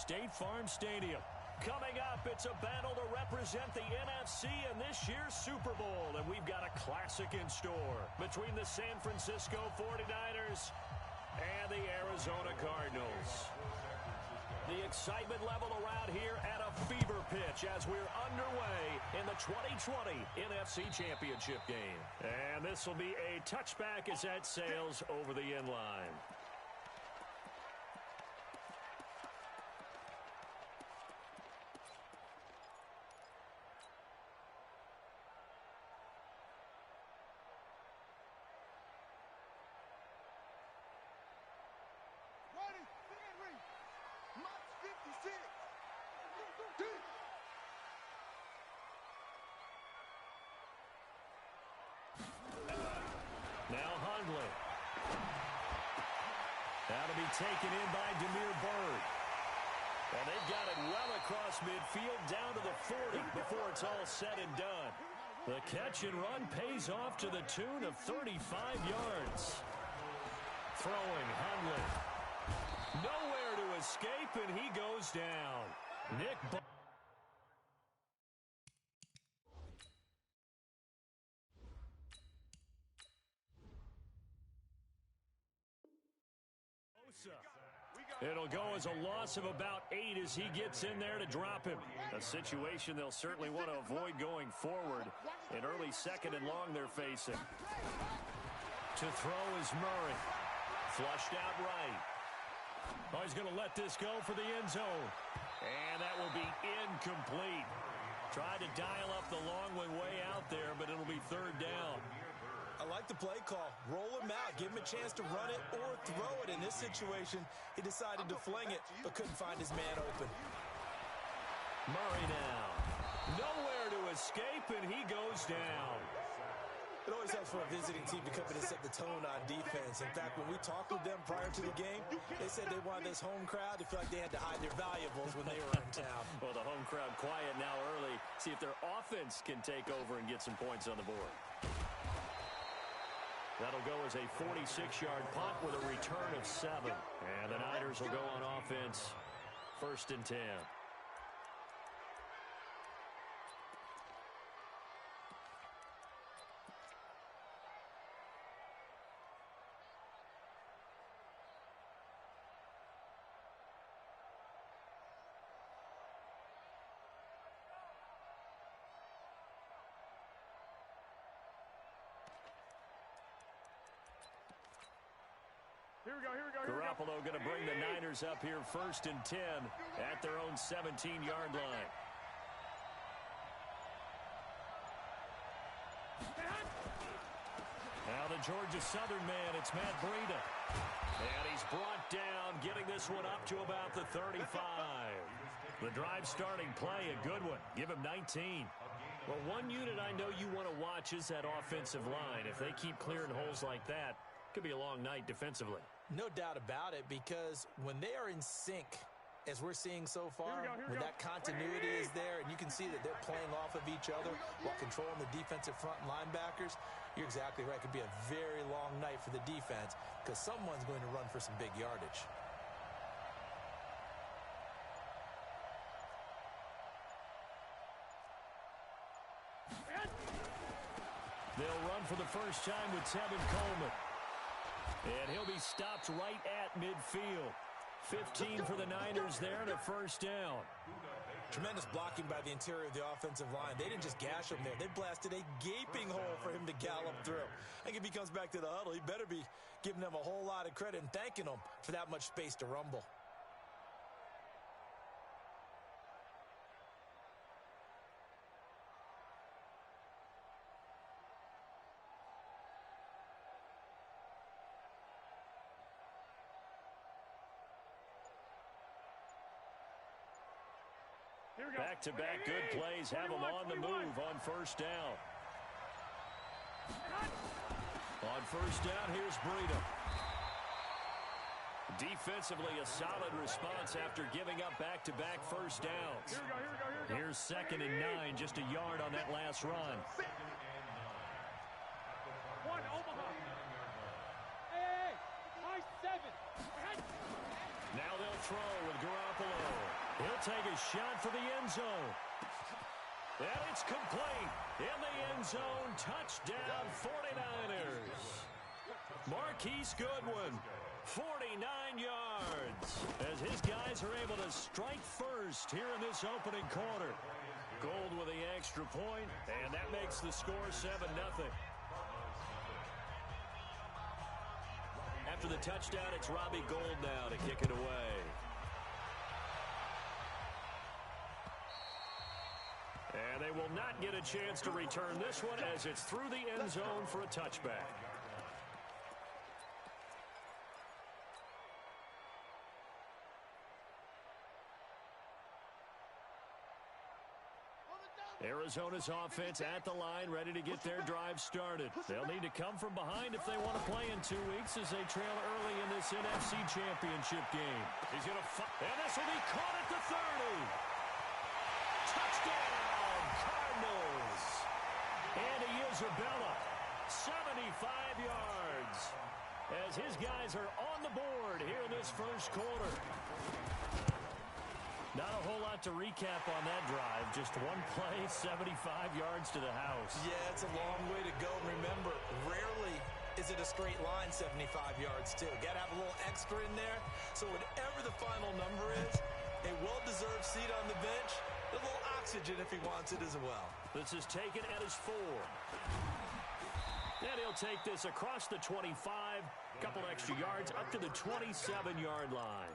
State Farm Stadium. Coming up, it's a battle to represent the NFC in this year's Super Bowl, and we've got a classic in store between the San Francisco 49ers and the Arizona Cardinals. The excitement level around here at a fever pitch as we're underway in the 2020 NFC Championship game. And this will be a touchback as that sails over the end line. That'll be taken in by Demir Bird. And they've got it well across midfield down to the 40 before it's all said and done. The catch and run pays off to the tune of 35 yards. Throwing Hundley. Nowhere to escape, and he goes down. Nick Bosa. It'll go as a loss of about 8 as he gets in there to drop him. A situation they'll certainly want to avoid going forward. An early second and long they're facing. To throw is Murray. Flushed out right. Oh, he's going to let this go for the end zone. And that will be incomplete. Tried to dial up the long one way out there, but it'll be third down. I like the play call. Roll him out. Give him a chance to run it or throw it. In this situation, he decided to fling it, but couldn't find his man open. Murray now. Nowhere to escape, and he goes down. It always helps for a visiting team to come in and set the tone on defense. In fact, when we talked with them prior to the game, they said they wanted this home crowd to feel like they had to hide their valuables when they were in town. Well, the home crowd quiet now early. See if their offense can take over and get some points on the board. That'll go as a 46-yard punt with a return of 7. And the Niners will go on offense, 1st and 10. Garoppolo going to bring the Niners up here 1st and 10 at their own 17-yard line. Now the Georgia Southern man, it's Matt Breida. And he's brought down, getting this one up to about the 35. The drive starting play, a good one. Give him 19. Well, one unit I know you want to watch is that offensive line. If they keep clearing holes like that, it could be a long night defensively. No doubt about it, because when they are in sync, as we're seeing so far, when that continuity is there, and you can see that they're playing off of each other while controlling the defensive front linebackers, you're exactly right. It could be a very long night for the defense because someone's going to run for some big yardage. They'll run for the first time with Tevin Coleman. And he'll be stopped right at midfield. 15 for the Niners there and a first down. Tremendous blocking by the interior of the offensive line. They didn't just gash him there. They blasted a gaping hole for him to gallop through. I think if he comes back to the huddle, he better be giving them a whole lot of credit and thanking them for that much space to rumble. Back-to-back good plays have them on the move on first down. On first down, here's Breida. Defensively, a solid response after giving up back-to-back first downs. Here's 2nd and 9, just a yard on that last run. Now they'll throw with Garoppolo. He'll take a shot for the end zone. And it's complete. In the end zone, touchdown 49ers. Marquise Goodwin, 49 yards, as his guys are able to strike first here in this opening quarter. Gold with the extra point, and that makes the score 7-0. After the touchdown, it's Robbie Gould now to kick it away. And they will not get a chance to return this one as it's through the end zone for a touchback. Arizona's offense at the line, ready to get their drive started. They'll need to come from behind if they want to play in 2 weeks as they trail early in this NFC Championship game. He's going to and this will be caught at the 30. Touchdown, Cardinals. Andy Isabella, 75 yards, as his guys are on the board here in this first quarter. Not a whole lot to recap on that drive. Just one play, 75 yards to the house. Yeah, it's a long way to go. Remember, rarely is it a straight line 75 yards, too. Got to have a little extra in there. So whatever the final number is, a well-deserved seat on the bench, a little oxygen if he wants it as well. This is taken at his 4. And he'll take this across the 25, couple extra yards up to the 27-yard line.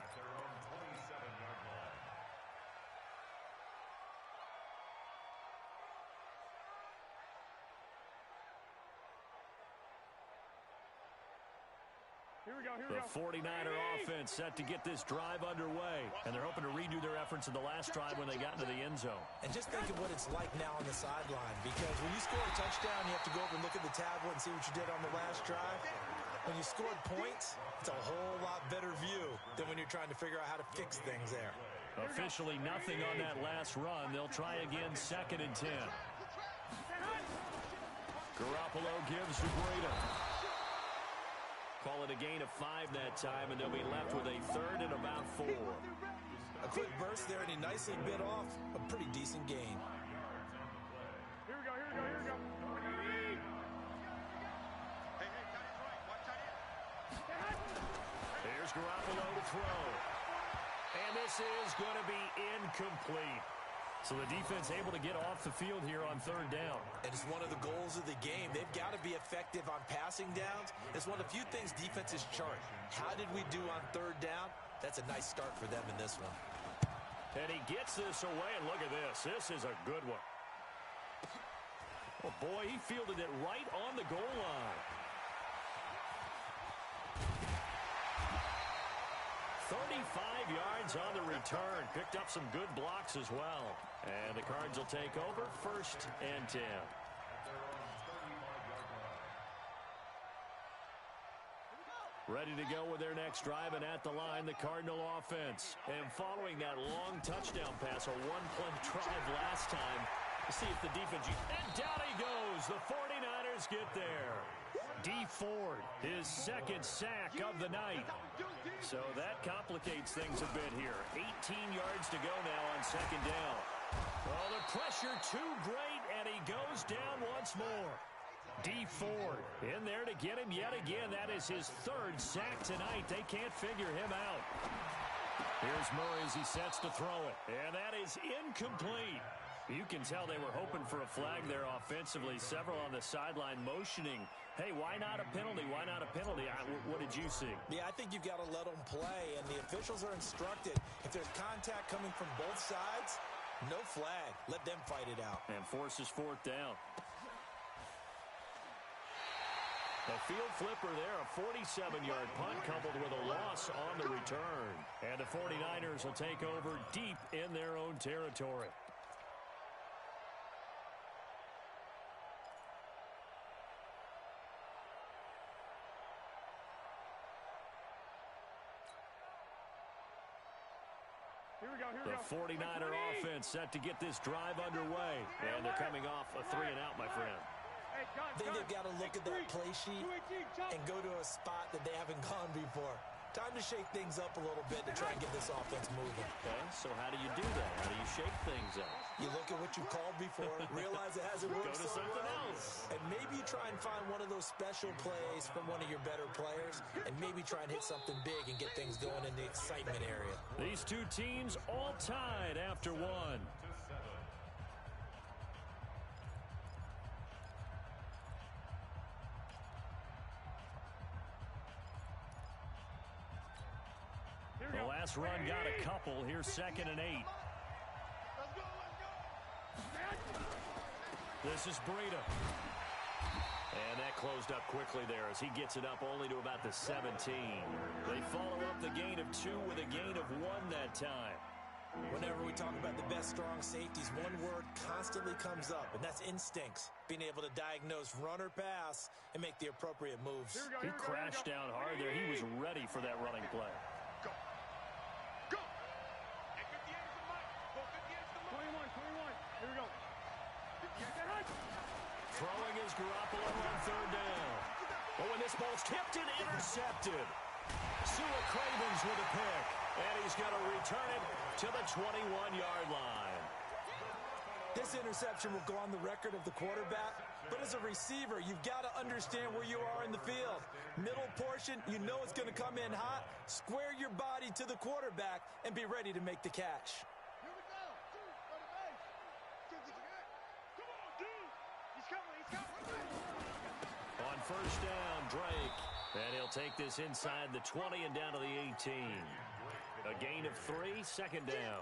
The 49er offense set to get this drive underway, and they're hoping to redo their efforts in the last drive when they got into the end zone. And just think of what it's like now on the sideline, because when you score a touchdown, you have to go over and look at the tablet and see what you did on the last drive. When you scored points, it's a whole lot better view than when you're trying to figure out how to fix things there. Officially nothing on that last run. They'll try again, 2nd and 10. Garoppolo gives to Breida. Call it a gain of 5 that time, and they'll be left with a 3rd and about 4. A quick burst there, and he nicely bit off a pretty decent gain. Here we go. Here's Garoppolo to throw. And this is going to be incomplete. So the defense able to get off the field here on 3rd down. And it's one of the goals of the game. They've got to be effective on passing downs. It's one of the few things defenses chart. How did we do on 3rd down? That's a nice start for them in this one. And he gets this away, and look at this. This is a good one. Oh, boy, he fielded it right on the goal line. 35 yards on the return. Picked up some good blocks as well. And the Cards will take over, 1st and 10. Ready to go with their next drive, and at the line, the Cardinal offense. And following that long touchdown pass, a one-play drive last time, to see if the defense... And down he goes. The 49ers get there. D. Ford, his 2nd sack of the night. So that complicates things a bit here. 18 yards to go now on 2nd down. Oh, the pressure too great, and he goes down once more. D. Ford in there to get him yet again. That is his 3rd sack tonight. They can't figure him out. Here's Murray as he sets to throw it. And that is incomplete. You can tell they were hoping for a flag there offensively. Several on the sideline motioning. Hey, why not a penalty? Why not a penalty? What did you see? Yeah, I think you've got to let them play, and the officials are instructed. If there's contact coming from both sides, no flag. Let them fight it out. And forces 4th down. A field flipper there, a 47-yard punt coupled with a loss on the return. And the 49ers will take over deep in their own territory. The 49er offense set to get this drive underway. And they're coming off a 3-and-out, my friend. I think they've got to look at that play sheet and go to a spot that they haven't gone before. Time to shake things up a little bit to try and get this offense moving. Okay, so how do you do that? How do you shake things up? You look at what you called before, realize it hasn't worked Go to so something well, else. and maybe you try and find one of those special plays from one of your better players, and maybe try and hit something big and get things going in the excitement area. These two teams all tied after one. The last run got a couple. Here's 2nd and 8. This is Breida. And that closed up quickly there as he gets it up only to about the 17. They follow up the gain of 2 with a gain of 1 that time. Whenever we talk about the best strong safeties, one word constantly comes up, and that's instincts. Being able to diagnose run or pass and make the appropriate moves. He crashed down hard there. He was ready for that running play. Throwing is Garoppolo on 3rd down. Oh, and this ball's tipped and intercepted. Sua Cravens with a pick, and he's going to return it to the 21-yard line. This interception will go on the record of the quarterback, but as a receiver, you've got to understand where you are in the field. Middle portion, you know it's going to come in hot. Square your body to the quarterback and be ready to make the catch. On 1st down, Drake. And he'll take this inside the 20 and down to the 18. A gain of 3, 2nd down.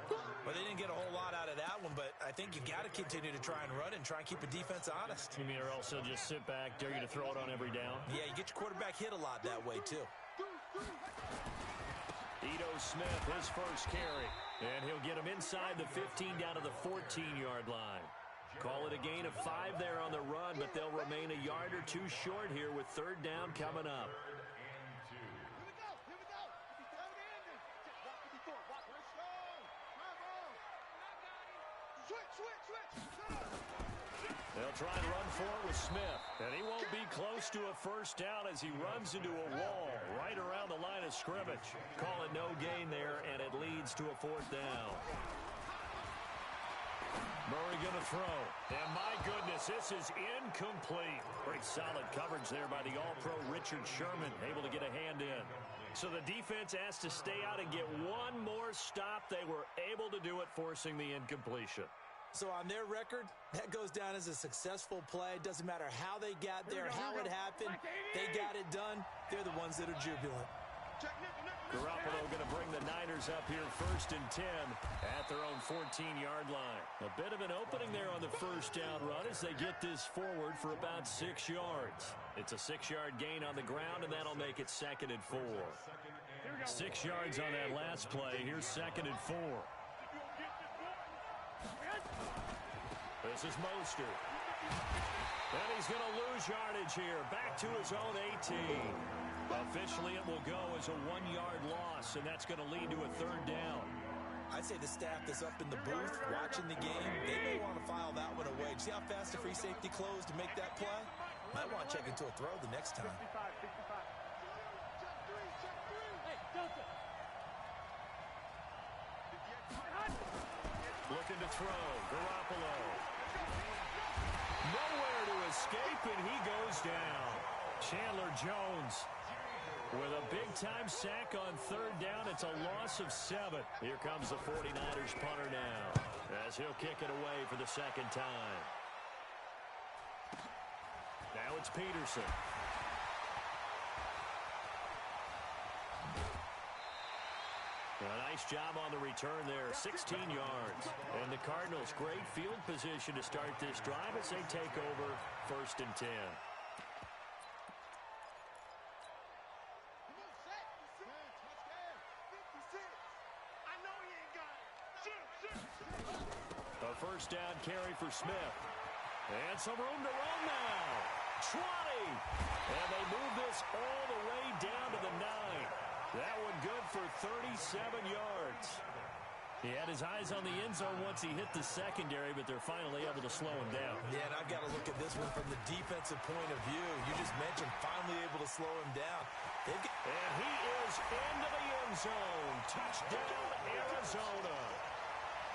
Well, they didn't get a whole lot out of that one, but I think you got to continue to try and run and try and keep the defense honest. You mean or else he'll just sit back, dare you to throw it on every down? Yeah, you get your quarterback hit a lot that way, too. Ito Smith, his first carry. And he'll get him inside the 15 down to the 14-yard line. Call it a gain of 5 there on the run, but they'll remain a yard or 2 short here with 3rd down coming up. They'll try and run for it with Smith, and he won't be close to a 1st down as he runs into a wall right around the line of scrimmage. Call it no gain there, and it leads to a 4th down. Murray going to throw. And my goodness, this is incomplete. Pretty solid coverage there by the All-Pro Richard Sherman, able to get a hand in. So the defense asked to stay out and get one more stop. They were able to do it, forcing the incompletion. So on their record, that goes down as a successful play. Doesn't matter how they got there, how it happened. They got it done. They're the ones that are jubilant. Garoppolo going to bring the Niners up here 1st and 10 at their own 14-yard line. A bit of an opening there on the 1st down run as they get this forward for about 6 yards. It's a 6-yard gain on the ground, and that'll make it 2nd and 4. 6 yards on that last play. Here's 2nd and 4. This is Mostert. And he's going to lose yardage here. Back to his own 18. Officially, it will go as a 1-yard loss, and that's going to lead to a 3rd down. I'd say the staff that's up in the booth watching the game, they may want to file that one away. See how fast the free safety closed to make that play? Might want to check into a throw the next time. Looking to throw. Garoppolo. Nowhere to escape, and he goes down. Chandler Jones with a big-time sack on 3rd down. It's a loss of 7. Here comes the 49ers punter now as he'll kick it away for the 2nd time. Now it's Peterson. A nice job on the return there, 16 yards. And the Cardinals, great field position to start this drive as they take over 1st and 10. A 1st down carry for Smith. And some room to run now. 20. And they move this all the way down to the 9. That one good for 37 yards. He had his eyes on the end zone once he hit the secondary, but they're finally able to slow him down. Yeah, and I've got to look at this one from the defensive point of view. You just mentioned finally able to slow him down. And he is into the end zone. Touchdown, Arizona.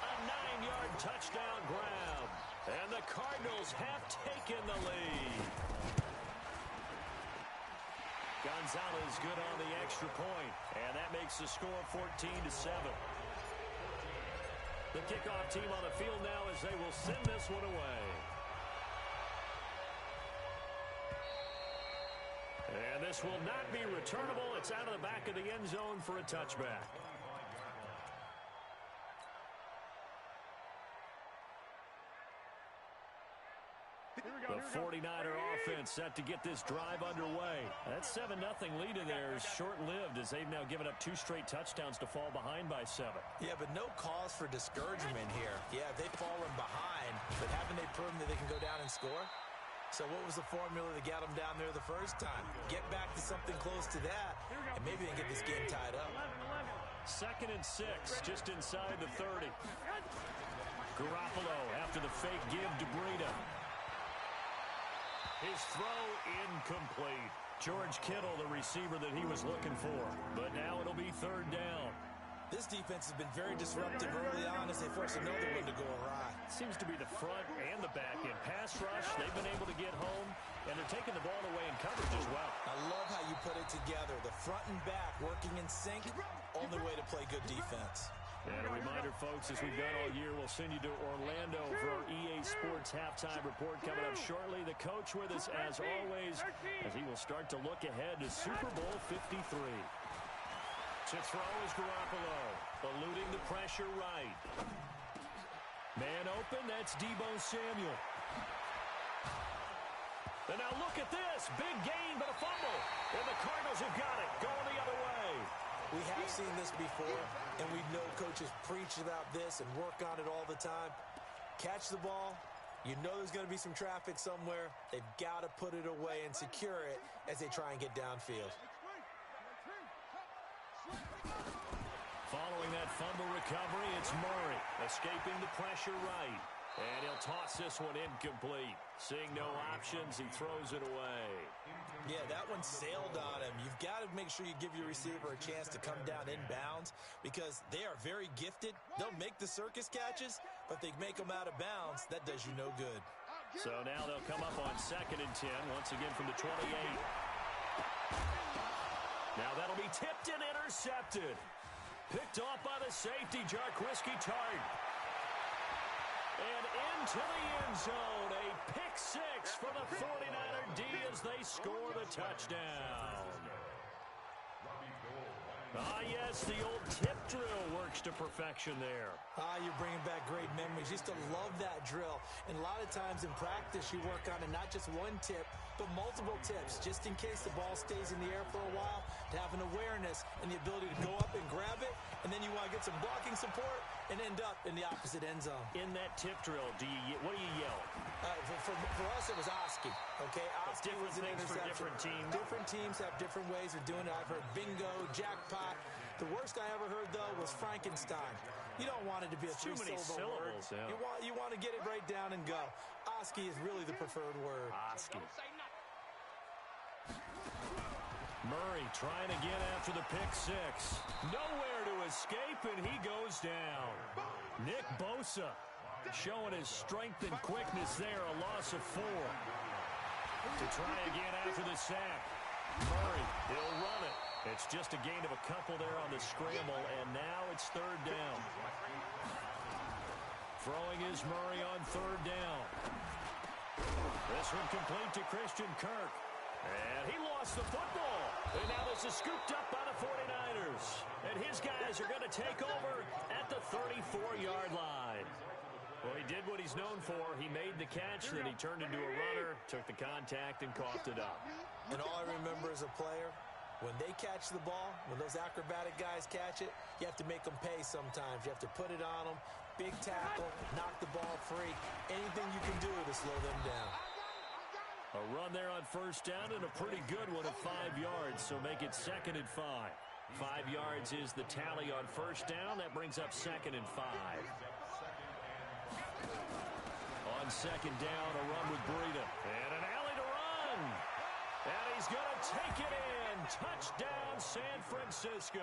A 9-yard touchdown grab. And the Cardinals have taken the lead. Gonzalez good on the extra point, and that makes the score 14-7. The kickoff team on the field now as they will send this one away. And this will not be returnable. It's out of the back of the end zone for a touchback. The 49er offense set to get this drive underway. That 7-0 lead in there is short-lived as they've now given up 2 straight touchdowns to fall behind by 7. Yeah, but no cause for discouragement here. Yeah, they've fallen behind, but haven't they proven that they can go down and score? So what was the formula that got them down there the first time? Get back to something close to that, and maybe they can get this game tied up. 2nd and 6, just inside the 30. Garoppolo after the fake give to Breida. His throw incomplete. George Kittle, the receiver that he was looking for. But now it'll be 3rd down. This defense has been very disruptive early on as they force another one to go awry. Seems to be the front and the back end. Pass rush, they've been able to get home, and they're taking the ball away in coverage as well. I love how you put it together. The front and back working in sync, only way to play good defense. And a reminder, folks, as we've done all year, we'll send you to Orlando for our EA Sports halftime report coming up shortly. The coach with us, as always, as he will start to look ahead to Super Bowl 53. To throw is Garoppolo, eluding the pressure right. Man open, that's Deebo Samuel. And now look at this. Big gain, but a fumble. And the Cardinals have got it, going the other way. We have seen this before, and we know coaches preach about this and work on it all the time. Catch the ball. You know there's going to be some traffic somewhere. They've got to put it away and secure it as they try and get downfield. Following that fumble recovery, it's Murray escaping the pressure right. And he'll toss this one incomplete. Seeing no options, he throws it away. Yeah, that one sailed on him. You've got to make sure you give your receiver a chance to come down inbounds because they are very gifted. They'll make the circus catches, but they make them out of bounds. That does you no good. So now they'll come up on 2nd and 10, once again from the 28. Now that'll be tipped and intercepted. Picked off by the safety, Jarquiski Tart. And into the end zone, a pick 6 for the 49er D as they score the touchdown. Ah, yes, the old tip drill works to perfection there. Ah, you're bringing back great memories. Used to love that drill. And a lot of times in practice, you work on it, not just one tip, but multiple tips, just in case the ball stays in the air for a while, to have an awareness and the ability to go up and grab it, and then you want to get some blocking support and end up in the opposite end zone. In that tip drill, what do you yell? For us, it was Oski. Okay, Oski was an interception. For different teams. Different teams have different ways of doing it. I've heard bingo, jackpot. The worst I ever heard, though, was Frankenstein. You don't want it to be a three-syllable word. Yeah. You want to get it right down and go. Oski is really the preferred word. Oski. Murray trying again after the pick 6. Nowhere to escape, and he goes down. Nick Bosa showing his strength and quickness there, a loss of 4. To try again after the sack. Murray, he'll run it. It's just a gain of a couple there on the scramble, and now it's 3rd down. Throwing is Murray on 3rd down. This one complete to Christian Kirk. And he lost the football. And now this is scooped up by the 49ers. And his guys are going to take over at the 34-yard line. Well, he did what he's known for. He made the catch, then he turned into a runner, took the contact, and coughed it up. And all I remember as a player, when they catch the ball, when those acrobatic guys catch it, you have to make them pay sometimes. You have to put it on them, big tackle, knock the ball free. Anything you can do to slow them down. A run there on 1st down and a pretty good one at 5 yards, so make it 2nd and 5. 5 yards is the tally on first down. That brings up 2nd and 5. On 2nd down, a run with Breida. And an alley to run. And he's going to take it in. Touchdown, San Francisco.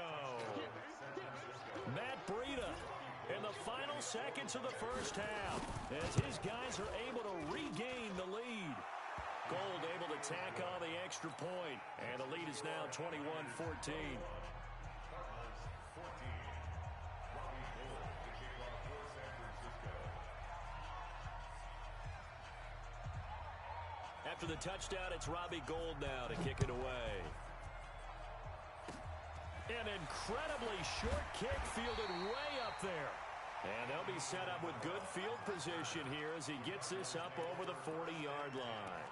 Matt Breida in the final seconds of the first half as his guys are able to regain the lead. Gold able to tack on the extra point, and the lead is now 21-14. After the touchdown, it's Robbie Gould now to kick it away. An incredibly short kick fielded way up there. And they'll be set up with good field position here as he gets this up over the 40-yard line.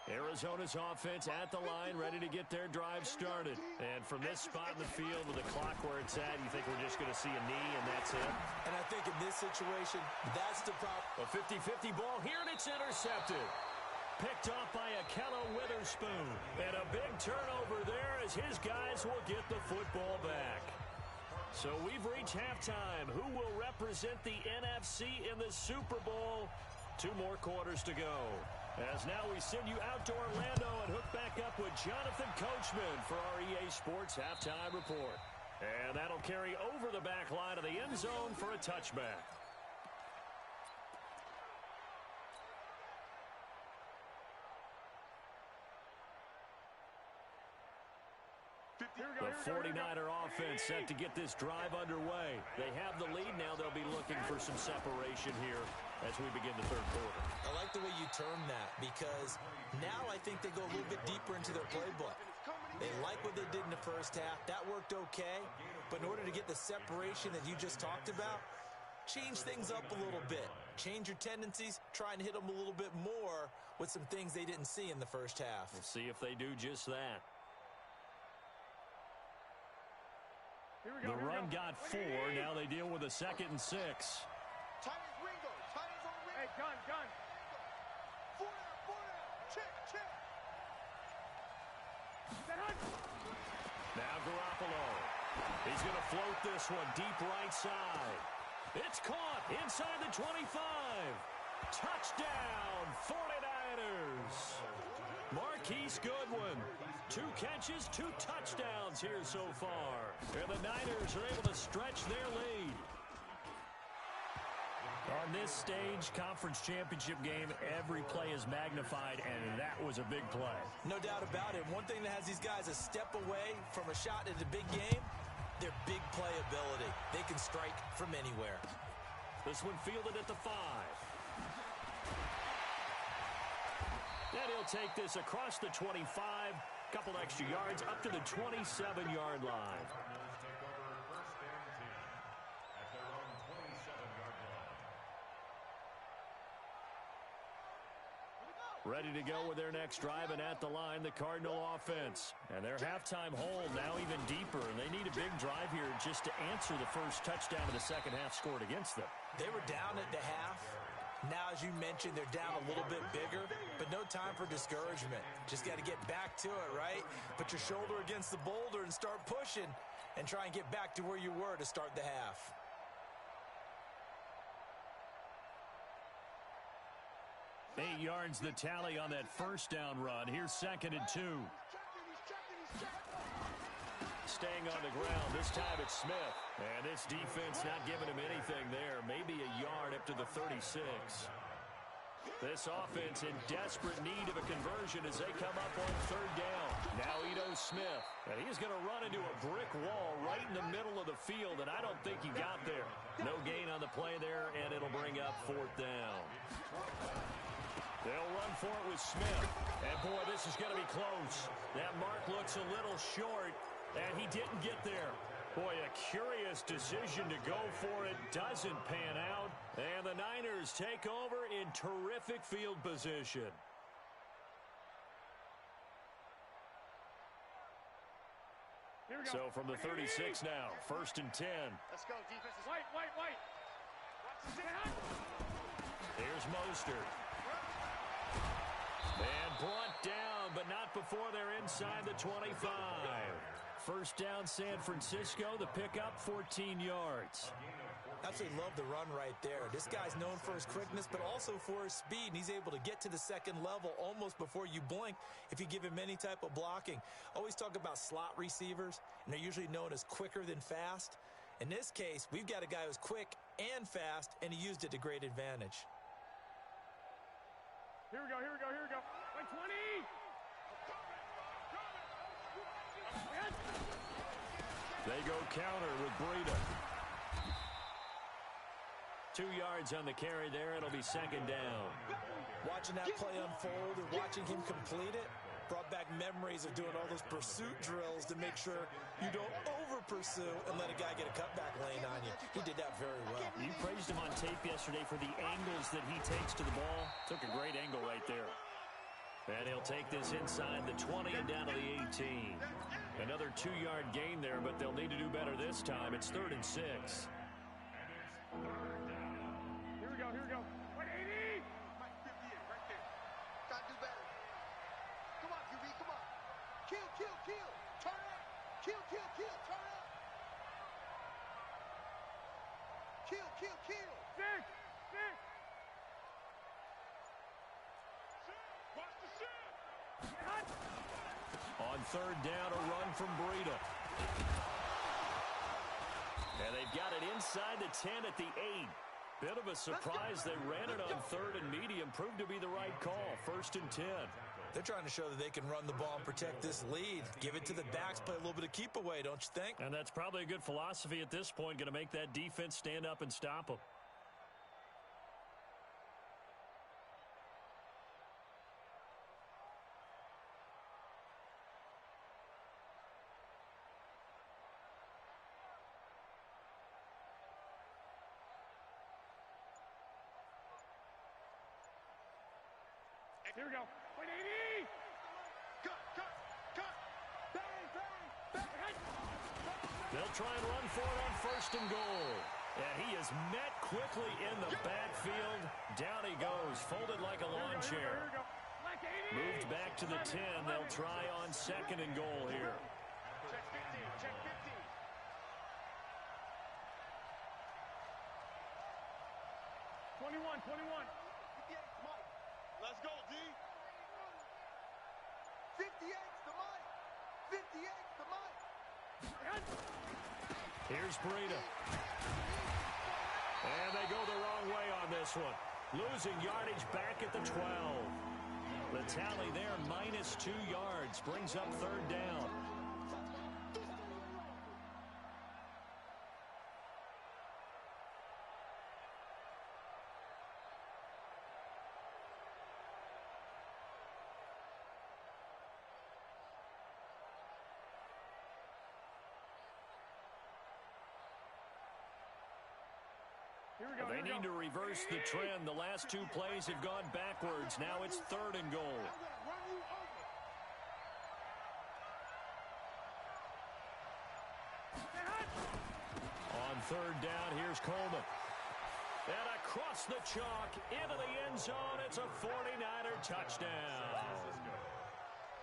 Arizona's offense at the line, ready to get their drive started. And from this spot in the field with the clock where it's at, you think we're just going to see a knee and that's it? And I think in this situation, that's the problem. A 50-50 ball here, and it's intercepted. Picked off by Akello Witherspoon. And a big turnover there as his guys will get the football back. So we've reached halftime. Who will represent the NFC in the Super Bowl? 2 more quarters to go. As now we send you out to Orlando and hook back up with Jonathan Coachman for our EA Sports Halftime Report. And that'll carry over the back line of the end zone for a touchback. The 49er offense set to get this drive underway. They have the lead now. They'll be looking for some separation here as we begin the third quarter. I like the way you term that because now I think they go a little bit deeper into their playbook. They like what they did in the first half. That worked okay. But in order to get the separation that you just talked about, change things up a little bit. Change your tendencies. Try and hit them a little bit more with some things they didn't see in the first half. We'll see if they do just that. The run got 4. Now they deal with a 2nd and 6. Hey, gun. Check. Now Garoppolo. He's going to float this one deep right side. It's caught inside the 25. Touchdown, 49ers. Marquise Goodwin. 2 catches, 2 touchdowns here so far. And the Niners are able to stretch their lead. On this stage, conference championship game, every play is magnified, and that was a big play. No doubt about it. One thing that has these guys a step away from a shot at a big game, their big play ability. They can strike from anywhere. This one fielded at the 5. And he'll take this across the 25. Couple extra yards up to the 27-yard line. Ready to go with their next drive, and at the line, the Cardinal offense. And their halftime hold now even deeper, and they need a big drive here just to answer the first touchdown of the second half scored against them. They were down at the half. Now, as you mentioned, they're down a little bit bigger, but no time for discouragement. Just got to get back to it, right? Put your shoulder against the boulder and start pushing and try and get back to where you were to start the half. Eight yards the tally on that first down run. Here's 2nd and 2. Staying on the ground. This time it's Smith. And this defense not giving him anything there. Maybe a yard up to the 36. This offense in desperate need of a conversion as they come up on 3rd down. Now Ito Smith. And he's going to run into a brick wall right in the middle of the field, and I don't think he got there. No gain on the play there, and it'll bring up 4th down. They'll run for it with Smith. And, boy, this is going to be close. That mark looks a little short, and he didn't get there. Boy, a curious decision to go for it. Doesn't pan out. And the Niners take over in terrific field position. So from the 36 now, 1st and 10. Let's go, defense. White. Here's Mostert. And brought down, but not before they're inside the 25. First down, San Francisco. The pickup, 14 yards. Absolutely love the run right there. This guy's known for his quickness, but also for his speed, and he's able to get to the second level almost before you blink if you give him any type of blocking. Always talk about slot receivers, and they're usually known as quicker than fast. In this case, we've got a guy who's quick and fast, and he used it to great advantage. Here we go, here we go, here we go. Like 20! They go counter with Breida. 2 yards on the carry there. It'll be second down. Watching that play unfold and watching him complete it brought back memories of doing all those pursuit drills to make sure you don't over-pursue and let a guy get a cutback lane on you. He did that very well. You praised him on tape yesterday for the angles that he takes to the ball. Took a great angle right there. And he'll take this inside the 20 and down to the 18. Another 2-yard gain there, but they'll need to do better this time. It's 3rd and 6. Here we go, here we go. 180! Mike, 58, right there. Gotta do better. Come on, QB, come on. Kill, kill, kill. Turn up. Kill, kill, kill. Turn up. Kill, kill, kill. 6, 6. Watch the shit. On 3rd down, a run from Breida. And they've got it inside the 10 at the 8. Bit of a surprise. They ran it on 3rd and medium. Proved to be the right call. 1st and 10. They're trying to show that they can run the ball and protect this lead. Give it to the backs, play a little bit of keep away, don't you think? And that's probably a good philosophy at this point. Going to make that defense stand up and stop them. Here we go. 180! Cut, cut, cut! Bang, bang, bang! They'll try and run for it on 1st and goal. And he is met quickly in the backfield. Down he goes, folded like a lawn chair. Moved back to the 10. They'll try on 2nd and goal here. Check 15, check 15. 21, 21. Let's go, D. 58's the mic. 58's the mic. Here's Breida. And they go the wrong way on this one. Losing yardage back at the 12. The tally there, -2 yards. Brings up 3rd down. They need to reverse the trend. The last 2 plays have gone backwards. Now it's 3rd and goal. On 3rd down, here's Coleman. And across the chalk, into the end zone. It's a 49er touchdown.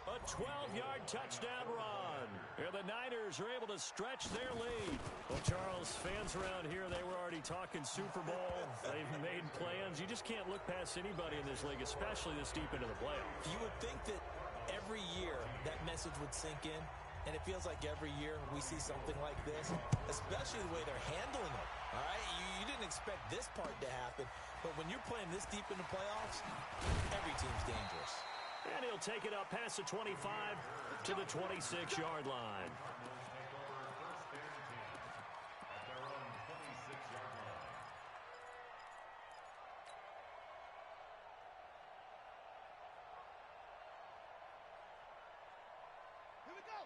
A 12-yard touchdown run. And the Niners are able to stretch their lead. Well, Charles, fans around here, they were already talking Super Bowl. They've made plans. You just can't look past anybody in this league, especially this deep into the playoffs. You would think that every year that message would sink in, and it feels like every year we see something like this, especially the way they're handling it. All right, you didn't expect this part to happen, but when you're playing this deep in the playoffs, every team's dangerous. And he'll take it up past the 25 to the 26-yard line.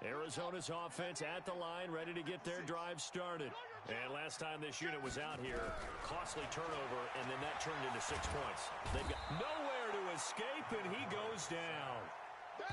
Arizona's offense at the line, ready to get their drive started. And last time this unit was out here, costly turnover, and then that turned into 6 points. They've got nowhere to escape, and he goes down.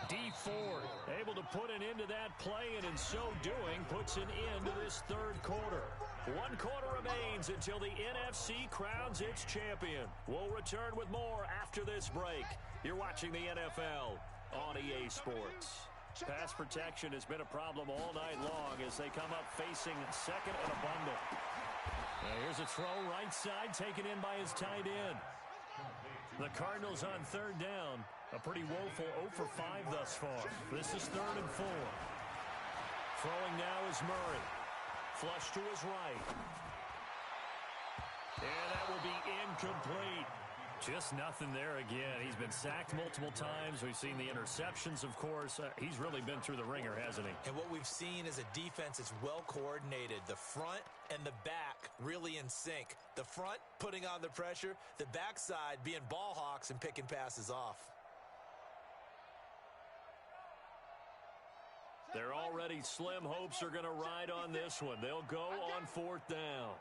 D Ford able to put an end to that play, and in so doing, puts an end to this 3rd quarter. 1 quarter remains until the NFC crowns its champion. We'll return with more after this break. You're watching the NFL on EA Sports. Pass protection has been a problem all night long as they come up facing second and a bundle. Now here's a throw right side taken in by his tight end. The Cardinals on third down. A pretty woeful 0 for 5 thus far. This is 3rd and 4. Throwing now is Murray. Flush to his right. And that will be incomplete. Just nothing there again. He's been sacked multiple times. We've seen the interceptions, of course. He's really been through the ringer, hasn't he? And what we've seen is a defense that's well coordinated. The front and the back really in sync. The front putting on the pressure. The backside being ball hawks and picking passes off. Their already slim hopes are going to ride on this one. They'll go on 4th down.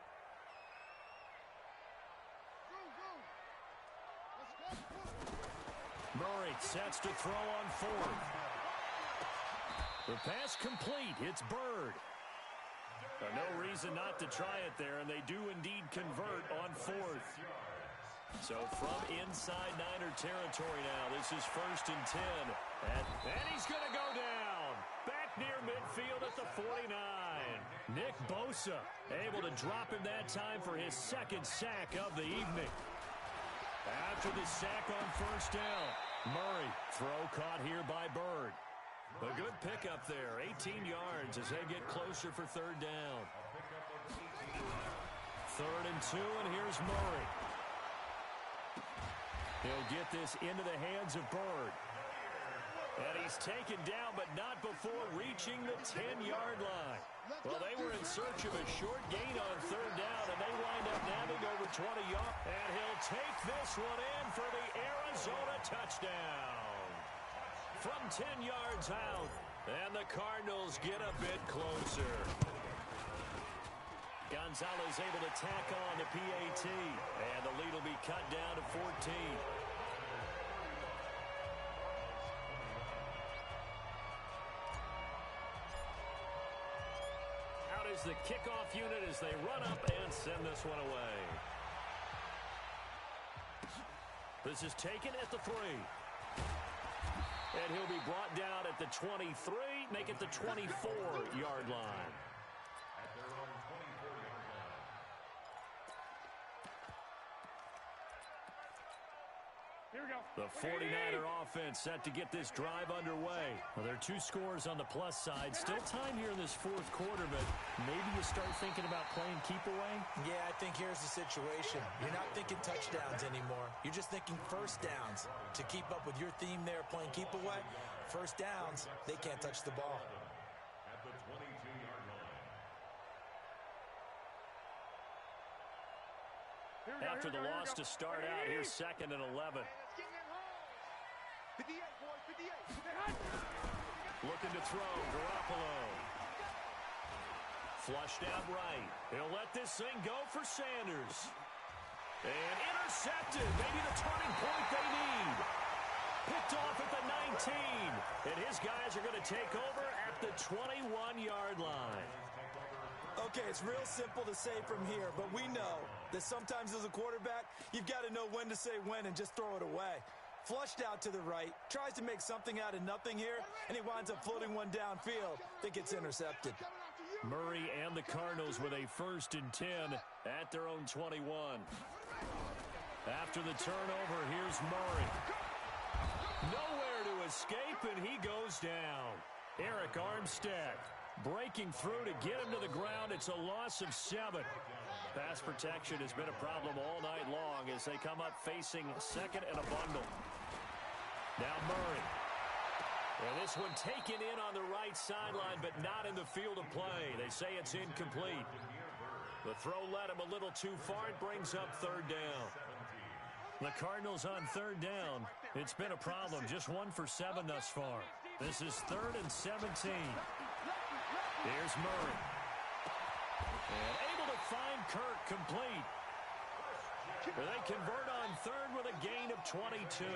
Murray sets to throw on 4th. The pass complete. It's Bird. No reason not to try it there, and they do indeed convert on 4th. So from inside Niner territory now, this is 1st and 10. And he's going to go down. Back near midfield at the 49. Nick Bosa able to drop him that time for his 2nd sack of the evening. After the sack on 1st down, Murray, throw caught here by Bird. A good pickup there, 18 yards as they get closer for 3rd down. 3rd and 2, and here's Murray. He'll get this into the hands of Bird. And he's taken down, but not before reaching the 10-yard line. Well, they were in search of a short gain on 3rd down, and they wind up nabbing over 20 yards. And he'll take this one in for the Arizona touchdown. From 10 yards out, and the Cardinals get a bit closer. Gonzalez able to tack on the PAT, and the lead will be cut down to 14. Is the kickoff unit as they run up and send this one away. This is taken at the 3. And he'll be brought down at the 23, make it the 24-yard line. Here we go. The 49er offense set to get this drive underway. Well, there are 2 scores on the plus side. Still time here in this 4th quarter, but maybe you start thinking about playing keep away? Yeah, I think here's the situation. You're not thinking touchdowns anymore. You're just thinking 1st downs. To keep up with your theme there, playing keep away, 1st downs, they can't touch the ball. At the 22-yard line. After the loss to start out, here's 2nd and 11. Looking to throw, Garoppolo. Flushed out right. He'll let this thing go for Sanders. And intercepted. Maybe the turning point they need. Picked off at the 19. And his guys are going to take over at the 21-yard line. Okay, it's real simple to say from here, but we know that sometimes as a quarterback, you've got to know when to say when and just throw it away. Flushed out to the right, tries to make something out of nothing here, and he winds up floating one downfield that gets intercepted. Murray and the Cardinals with a 1st and 10 at their own 21. After the turnover, here's Murray. Nowhere to escape, and he goes down. Eric Armstead breaking through to get him to the ground. It's a loss of 7. Pass protection has been a problem all night long as they come up facing 2nd and a bundle. Now Murray. And this one taken in on the right sideline, but not in the field of play. They say it's incomplete. The throw led him a little too far. It brings up 3rd down. The Cardinals on 3rd down. It's been a problem. Just 1 for 7 thus far. This is 3rd and 17. Here's Murray. And able to find Kirk complete. They convert on 3rd with a gain of 22.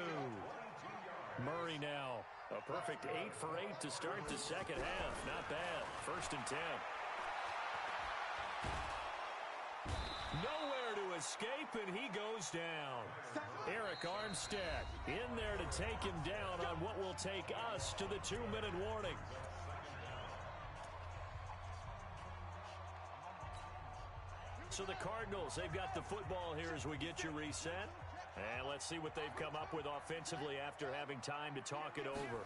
Murray now. A perfect 8 for 8 to start the 2nd half. Not bad. 1st and 10. escape, and he goes down. Eric Armstead in there to take him down on what will take us to the 2-minute warning. So the Cardinals, they've got the football here as we get you reset. And let's see what they've come up with offensively after having time to talk it over.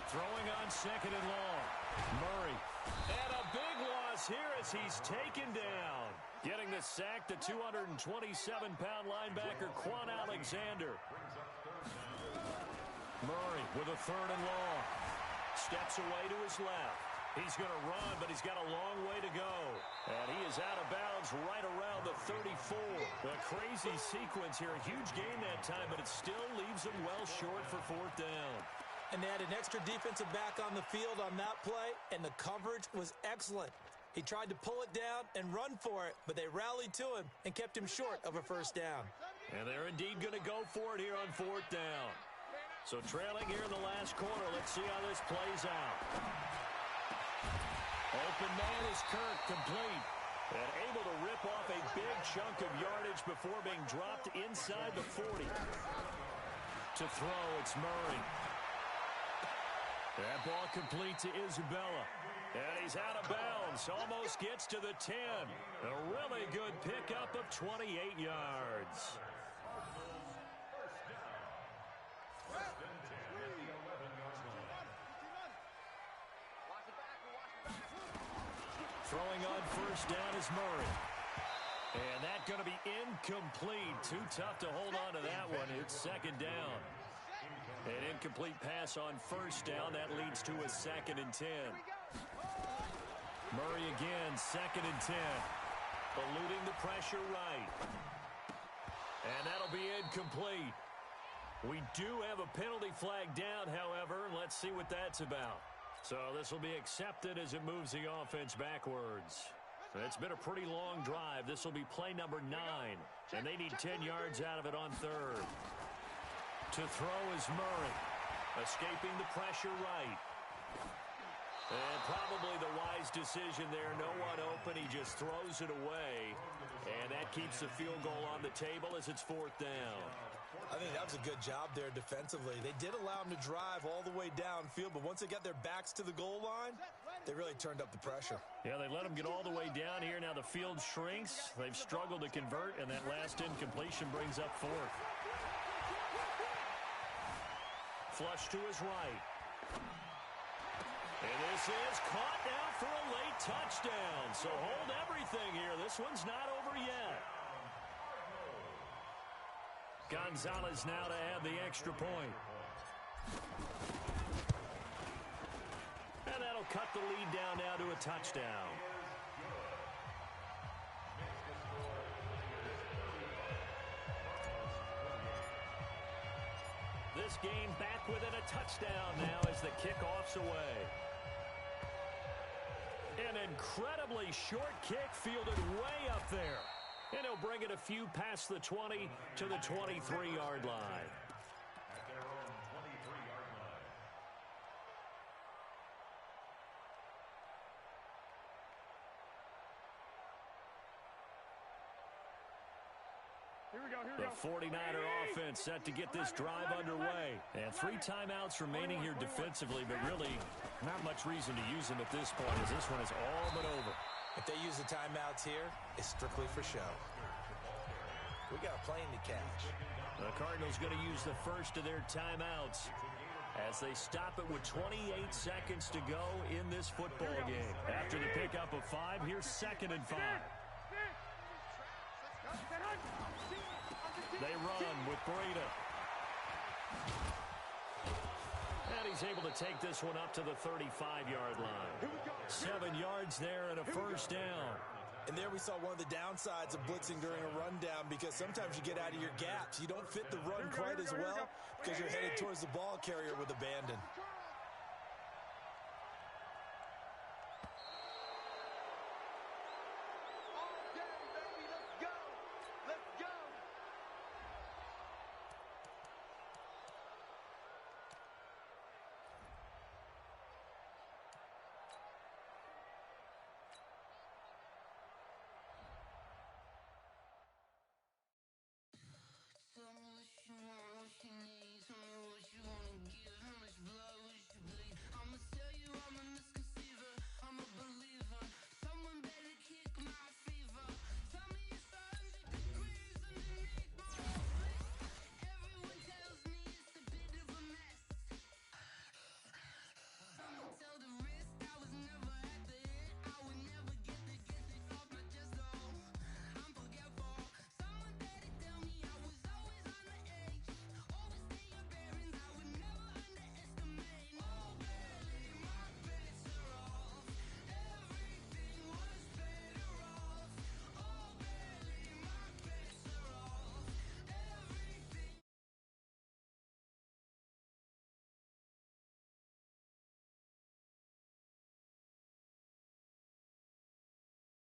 Throwing on 2nd and long. Murray. And a big loss here as he's taken down. Getting the sack, the 227-pound linebacker, Quan Alexander. Murray with a 3rd and long. Steps away to his left. He's going to run, but he's got a long way to go. And he is out of bounds right around the 34. A crazy sequence here. A huge gain that time, but it still leaves him well short for 4th down. And they had an extra defensive back on the field on that play, and the coverage was excellent. He tried to pull it down and run for it, but they rallied to him and kept him short of a 1st down. And they're indeed going to go for it here on 4th down. So trailing here in the last quarter. Let's see how this plays out. Open man is Kirk, complete. And able to rip off a big chunk of yardage before being dropped inside the 40. To throw, it's Murray. That ball complete to Isabella. And he's out of bounds. Almost gets to the 10. A really good pickup of 28 yards. Throwing on 1st down is Murray. And that's going to be incomplete. Too tough to hold on to that one. It's 2nd down. An incomplete pass on 1st down. That leads to a 2nd and 10. Murray again, 2nd and 10. Eluding the pressure right. And that'll be incomplete. We do have a penalty flag down, however. Let's see what that's about. So this will be accepted as it moves the offense backwards. It's been a pretty long drive. This will be play number 9. And they need 10 yards out of it on 3rd. To throw is Murray. Escaping the pressure right. And probably the wise decision there. No one open. He just throws it away. And that keeps the field goal on the table as it's 4th down. I think that was a good job there defensively. They did allow him to drive all the way downfield, but once they got their backs to the goal line, they really turned up the pressure. Yeah, they let him get all the way down here. Now the field shrinks. They've struggled to convert, and that last incompletion brings up 4th. Flush to his right. And this is caught now for a late touchdown. So hold everything here. This one's not over yet. Gonzalez now to add the extra point. And that'll cut the lead down now to a touchdown. This game back within a touchdown now as the kickoff's away. An incredibly short kick fielded way up there. And he'll bring it a few past the 20 to the 23-yard line. At their own 23-yard line. Here we go, here we The go. 49er offense set to get this drive underway. And 3 timeouts remaining here defensively, but really not much reason to use them at this point as this one is all but over. If they use the timeouts here, it's strictly for show. We got a plane to catch. The Cardinals going to use the first of their timeouts as they stop it with 28 seconds to go in this football game. After the pickup of 5, here's 2nd and 5. They run with Breida. And he's able to take this one up to the 35-yard line. 7 yards there and a first down. And there we saw one of the downsides of blitzing during a rundown because sometimes you get out of your gaps. You don't fit the run quite as well because you're headed towards the ball carrier with abandon.